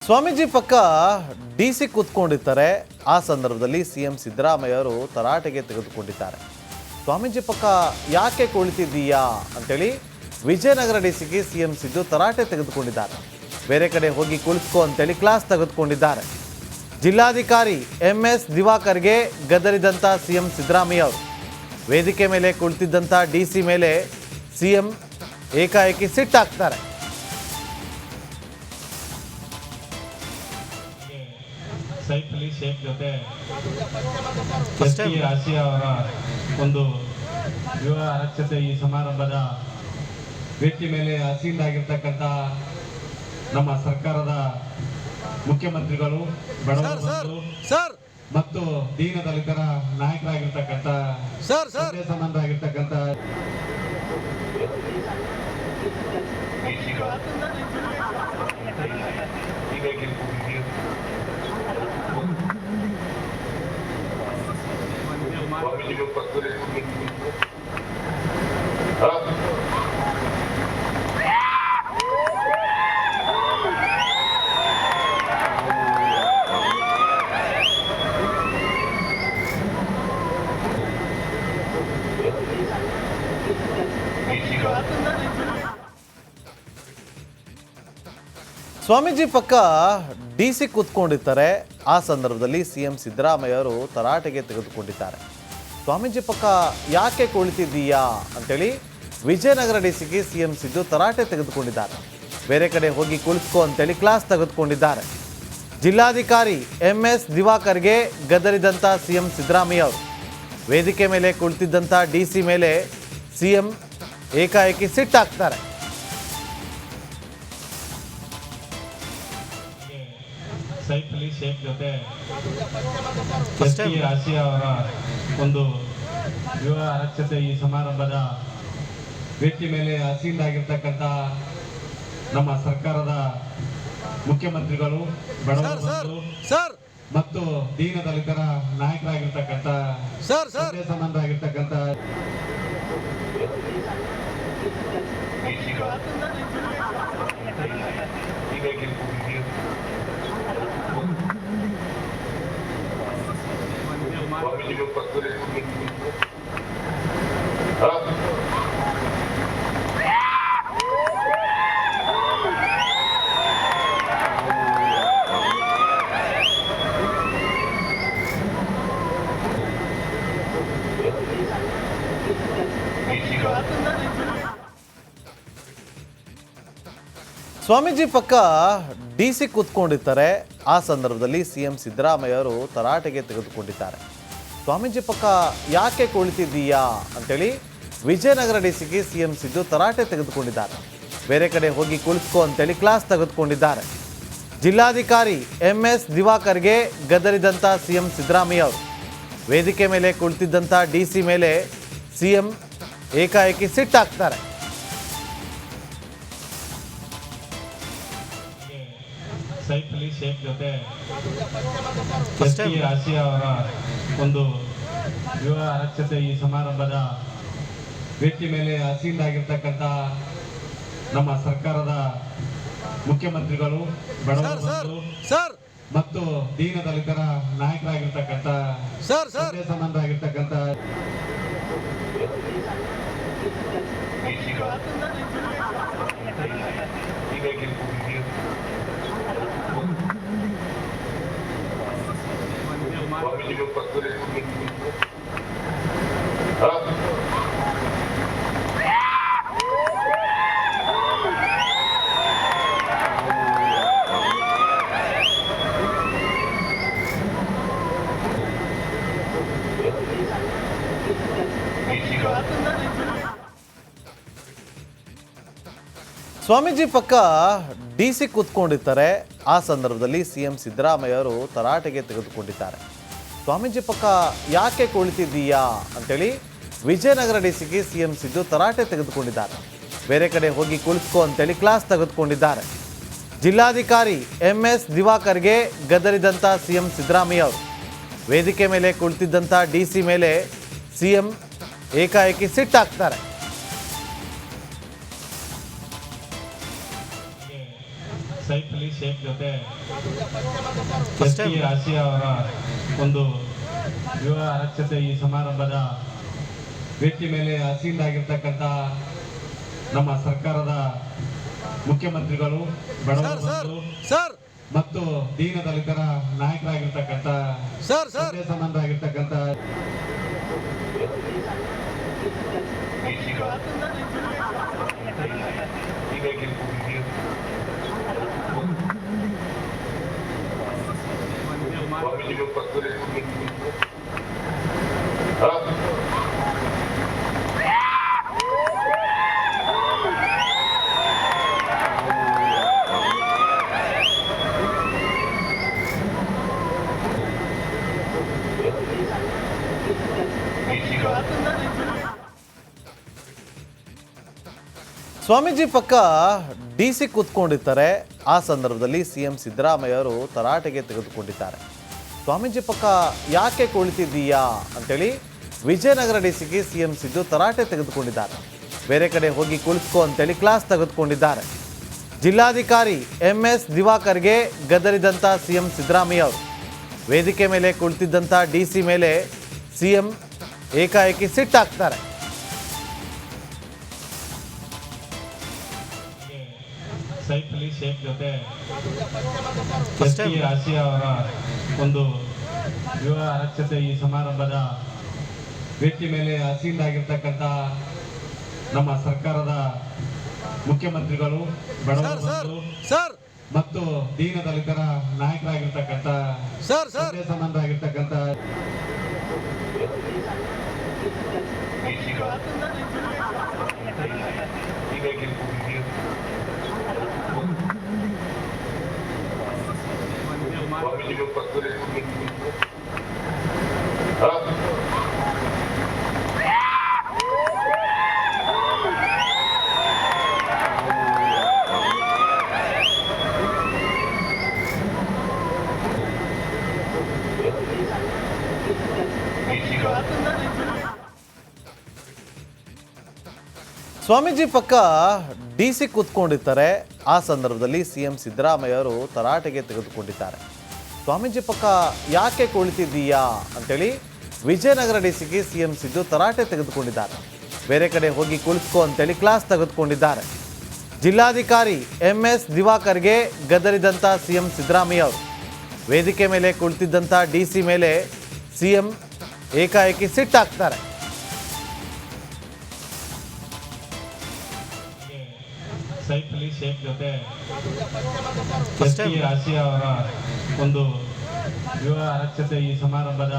ಸ್ವಾಮೀಜಿ ಪಕ್ಕ ಡಿಸಿ ಕೂತ್ಕೊಂಡಿದ್ದಾರೆ. ಆ ಸಂದರ್ಭದಲ್ಲಿ ಸಿಎಂ ಸಿದ್ದರಾಮಯ್ಯ ಅವರು ತರಾಟೆಗೆ ತೆಗೆದುಕೊಂಡಿದ್ದಾರೆ. ಸ್ವಾಮೀಜಿ ಪಕ್ಕ ಯಾಕೆ ಕುಳಿತಿದ್ದೀಯಾ ಅಂತೇಳಿ ವಿಜಯನಗರ ಡಿಸಿಗೆ ಸಿಎಂ ಸಿದ್ದು ತರಾಟೆ ತೆಗೆದುಕೊಂಡಿದ್ದಾರೆ. ಬೇರೆ ಕಡೆ ಹೋಗಿ ಕುಳಿತುಕೋ ಅಂತೇಳಿ ಕ್ಲಾಸ್ ತೆಗೆದುಕೊಂಡಿದ್ದಾರೆ. ಜಿಲ್ಲಾಧಿಕಾರಿ MS ದಿವಾಕರ್ಗೆ ಗದರಿದಂಥ ಸಿಎಂ ಸಿದ್ದರಾಮಯ್ಯ ಅವರು ವೇದಿಕೆ ಮೇಲೆ ಕುಳಿತಿದ್ದಂಥ ಡಿಸಿ ಮೇಲೆ ಸಿಎಂ ಏಕಾಏಕಿ ಸಿಟ್ಟಾಗ್ತಾರೆ. ಸೈಫ್ ಅಲಿ ಶೇಖ್ ಜೊತೆ ಆಸಿಯಾ ಅವರ ಒಂದು ಯುವ ಅರಕ್ಷತೆ ಈ ಸಮಾರಂಭದ ವೇದಿಕೆ ಮೇಲೆ ಆಸೀನರಾಗಿರ್ತಕ್ಕಂಥ ನಮ್ಮ ಸರ್ಕಾರದ ಮುಖ್ಯಮಂತ್ರಿಗಳು, ಬಡವರು ಮತ್ತು ದೀನ ದಲಿತರ ನಾಯಕರಾಗಿರ್ತಕ್ಕಂಥ ಸಂಬಂಧರಾಗಿರ್ತಕ್ಕಂಥ ಸ್ವಾಮೀಜಿ ಪಕ್ಕ ಡಿಸಿ ಕೂತ್ಕೊಂಡಿದ್ದಾರೆ. ಆ ಸಂದರ್ಭದಲ್ಲಿ ಸಿಎಂ ಸಿದ್ದರಾಮಯ್ಯ ಅವರು ತರಾಟೆಗೆ ತೆಗೆದುಕೊಂಡಿದ್ದಾರೆ. ಸ್ವಾಮೀಜಿ ಪಕ್ಕ ಯಾಕೆ ಕುಳಿತಿದ್ದೀಯಾ ಅಂತೇಳಿ ವಿಜಯನಗರ ಡಿಸಿಗೆ ಸಿಎಂ ಸಿದ್ದು ತರಾಟೆ ತೆಗೆದುಕೊಂಡಿದ್ದಾರೆ. ಬೇರೆ ಕಡೆ ಹೋಗಿ ಕುಳಿತುಕೋ ಅಂತೇಳಿ ಕ್ಲಾಸ್ ತೆಗೆದುಕೊಂಡಿದ್ದಾರೆ. ಜಿಲ್ಲಾಧಿಕಾರಿ MS ದಿವಾಕರ್ಗೆ ಗದರಿದಂಥ ಸಿಎಂ ಸಿದ್ದರಾಮಯ್ಯ ಅವರು ವೇದಿಕೆ ಮೇಲೆ ಕುಳಿತಿದ್ದಂಥ ಡಿಸಿ ಮೇಲೆ ಸಿಎಂ ಏಕಾಏಕಿ ಸಿಟ್ಟಾಗ್ತಾರೆ. ಸೈಫ್ ಅಲಿ ಶೇಖ್ ಜೊತೆ ಆಸಿಯಾ ಅವರ ಒಂದು ಯುವ ಅರಕ್ಷತೆ ಈ ಸಮಾರಂಭದ ವೇದಿಕೆ ಮೇಲೆ ಆಸೀನರಾಗಿರ್ತಕ್ಕಂಥ ನಮ್ಮ ಸರ್ಕಾರದ ಮುಖ್ಯಮಂತ್ರಿಗಳು, ಬಡವರು ಮತ್ತು ದೀನ ದಲಿತರ ನಾಯಕರಾಗಿರ್ತಕ್ಕಂಥ ಸಂಬಂಧರಾಗಿರ್ತಕ್ಕಂಥ ಸ್ವಾಮೀಜಿ ಪಕ್ಕ ಡಿಸಿ ಕೂತ್ಕೊಂಡಿದ್ದಾರೆ. ಆ ಸಂದರ್ಭದಲ್ಲಿ ಸಿಎಂ ಸಿದ್ದರಾಮಯ್ಯ ಅವರು ತರಾಟೆಗೆ ತೆಗೆದುಕೊಂಡಿದ್ದಾರೆ. ಸ್ವಾಮೀಜಿ ಪಕ್ಕ ಯಾಕೆ ಕುಳಿತಿದ್ದೀಯಾ ಅಂತೇಳಿ ವಿಜಯನಗರ ಡಿಸಿಗೆ ಸಿಎಂ ಸಿದ್ದು ತರಾಟೆ ತೆಗೆದುಕೊಂಡಿದ್ದಾರೆ. ಬೇರೆ ಕಡೆ ಹೋಗಿ ಕುಳಿತುಕೋ ಅಂತೇಳಿ ಕ್ಲಾಸ್ ತೆಗೆದುಕೊಂಡಿದ್ದಾರೆ. ಜಿಲ್ಲಾಧಿಕಾರಿ MS ದಿವಾಕರ್ಗೆ ಗದರಿದಂಥ ಸಿಎಂ ಸಿದ್ದರಾಮಯ್ಯ ಅವರು ವೇದಿಕೆ ಮೇಲೆ ಕುಳಿತಿದ್ದಂಥ ಡಿಸಿ ಮೇಲೆ ಸಿಎಂ ಏಕಾಏಕಿ ಸಿಟ್ಟಾಗ್ತಾರೆ. ಸೈಫ್ ಅಲಿ ಶೇಖ್ ಜೊತೆ ಆಸಿಯಾ ಅವರ ಒಂದು ಯುವ ಅರಕ್ಷತೆ ಈ ಸಮಾರಂಭದ ವೇದಿಕೆ ಮೇಲೆ ಆಸೀನರಾಗಿರ್ತಕ್ಕಂಥ ನಮ್ಮ ಸರ್ಕಾರದ ಮುಖ್ಯಮಂತ್ರಿಗಳು, ಬಡವರು ಮತ್ತು ದೀನ ದಲಿತರ ನಾಯಕರಾಗಿರ್ತಕ್ಕಂಥ ಸಂಬಂಧರಾಗಿರ್ತಕ್ಕಂಥ ಸ್ವಾಮೀಜಿ ಪಕ್ಕ ಡಿಸಿ ಕೂತ್ಕೊಂಡಿದ್ದಾರೆ. ಆ ಸಂದರ್ಭದಲ್ಲಿ ಸಿಎಂ ಸಿದ್ದರಾಮಯ್ಯ ಅವರು ತರಾಟೆಗೆ ತೆಗೆದುಕೊಂಡಿದ್ದಾರೆ. ಸ್ವಾಮೀಜಿ ಪಕ್ಕ ಯಾಕೆ ಕುಳಿತಿದ್ದೀಯಾ ಅಂತೇಳಿ ವಿಜಯನಗರ ಡಿಸಿಗೆ ಸಿಎಂ ಸಿದ್ದು ತರಾಟೆ ತೆಗೆದುಕೊಂಡಿದ್ದಾರೆ. ಬೇರೆ ಕಡೆ ಹೋಗಿ ಕುಳಿತುಕೋ ಅಂತೇಳಿ ಕ್ಲಾಸ್ ತೆಗೆದುಕೊಂಡಿದ್ದಾರೆ. ಜಿಲ್ಲಾಧಿಕಾರಿ MS ದಿವಾಕರ್ಗೆ ಗದರಿದಂಥ ಸಿಎಂ ಸಿದ್ದರಾಮಯ್ಯ ಅವರು ವೇದಿಕೆ ಮೇಲೆ ಕುಳಿತಿದ್ದಂಥ ಡಿಸಿ ಮೇಲೆ ಸಿಎಂ ಏಕಾಏಕಿ ಸಿಟ್ಟಾಗ್ತಾರೆ. ಸೈಫ್ ಅಲಿ ಶೇಖ್ ಜೊತೆ First time. ಆಸಿಯಾ ಅವರ ಒಂದು ವಿವಾಹ ಅರಕ್ಷತೆ ಈ ಸಮಾರಂಭದ ವೇದಿಕೆ ಮೇಲೆ ಆಸೀನರಾಗಿರ್ತಕ್ಕಂಥ ನಮ್ಮ ಸರ್ಕಾರದ ಮುಖ್ಯಮಂತ್ರಿಗಳು, ಬಡವರ ಬಂಧು ಮತ್ತು ದೀನ ದಲಿತರ ನಾಯಕರಾಗಿರ್ತಕ್ಕಂಥ ತಂದೆ ಸಮಾನರಾಗಿರ್ತಕ್ಕಂಥ ಸ್ವಾಮೀಜಿ ಪಕ್ಕ ಡಿಸಿ ಕೂತ್ಕೊಂಡಿರ್ತಾರೆ. ಆ ಸಂದರ್ಭದಲ್ಲಿ ಸಿಎಂ ಸಿದ್ದರಾಮಯ್ಯ ಅವರು ತರಾಟೆಗೆ ತೆಗೆದುಕೊಂಡಿದ್ದಾರೆ. ಸ್ವಾಮೀಜಿ ಪಕ್ಕ ಯಾಕೆ ಕುಳಿತಿದ್ದೀಯಾ ಅಂತೇಳಿ ವಿಜಯನಗರ ಡಿಸಿಗೆ ಸಿಎಂ ಸಿದ್ದು ತರಾಟೆ ತೆಗೆದುಕೊಂಡಿದ್ದಾರೆ. ಬೇರೆ ಕಡೆ ಹೋಗಿ ಕುಳಿತುಕೋ ಅಂತೇಳಿ ಕ್ಲಾಸ್ ತೆಗೆದುಕೊಂಡಿದ್ದಾರೆ. ಜಿಲ್ಲಾಧಿಕಾರಿ MS ದಿವಾಕರ್ಗೆ ಗದರಿದಂಥ ಸಿಎಂ ಸಿದ್ದರಾಮಯ್ಯ ಅವರು ವೇದಿಕೆ ಮೇಲೆ ಕುಳಿತಿದ್ದಂಥ ಡಿಸಿ ಮೇಲೆ ಸಿಎಂ ಏಕಾಏಕಿ ಸಿಟ್ಟಾಗ್ತಾರೆ. ಸೈಫ್ ಅಲಿ ಶೇಖ್ ಜೊತೆ First time. ಆಸಿಯಾ ಅವರ ಒಂದು ವಿವಾಹ ಅರಕ್ಷತೆ ಈ ಸಮಾರಂಭದ ವೇದಿಕೆ ಮೇಲೆ ಆಸೀನರಾಗಿರ್ತಕ್ಕಂಥ ನಮ್ಮ ಸರ್ಕಾರದ ಮುಖ್ಯಮಂತ್ರಿಗಳು, ಬಡವರ ಬಂಧು ಮತ್ತು ದೀನ ದಲಿತರ ನಾಯಕರಾಗಿರ್ತಕ್ಕಂಥ ತಂದೆ ಸಮಾನರಾಗಿರ್ತಕ್ಕಂಥ ಸ್ವಾಮೀಜಿ ಪಕ್ಕ ಡಿಸಿ ಕೂತ್ಕೊಂಡಿರ್ತಾರೆ. ಆ ಸಂದರ್ಭದಲ್ಲಿ ಸಿಎಂ ಸಿದ್ದರಾಮಯ್ಯ ಅವರು ತರಾಟೆಗೆ ತೆಗೆದುಕೊಂಡಿದ್ದಾರೆ. ಸ್ವಾಮೀಜಿ ಪಕ್ಕ ಯಾಕೆ ಕುಳಿತಿದ್ದೀಯಾ ಅಂತೇಳಿ ವಿಜಯನಗರ ಡಿಸಿಗೆ ಸಿಎಂ ಸಿದ್ದು ತರಾಟೆ ತೆಗೆದುಕೊಂಡಿದ್ದಾರೆ. ಬೇರೆ ಕಡೆ ಹೋಗಿ ಕುಳಿತುಕೋ ಅಂತೇಳಿ ಕ್ಲಾಸ್ ತೆಗೆದುಕೊಂಡಿದ್ದಾರೆ. ಜಿಲ್ಲಾಧಿಕಾರಿ MS ದಿವಾಕರ್ಗೆ ಗದರಿದಂಥ ಸಿಎಂ ಸಿದ್ದರಾಮಯ್ಯ ಅವರು ವೇದಿಕೆ ಮೇಲೆ ಕುಳಿತಿದ್ದಂಥ ಡಿಸಿ ಮೇಲೆ ಸಿಎಂ ಏಕಾಏಕಿ ಸಿಟ್ಟಾಗ್ತಾರೆ. ಸೈಫ್ ಅಲಿ ಶೇಖ್ ಜೊತೆ First time. ಆಸಿಯಾ ಅವರ ಒಂದು ವಿವಾಹ ಅರಕ್ಷತೆ ಈ ಸಮಾರಂಭದ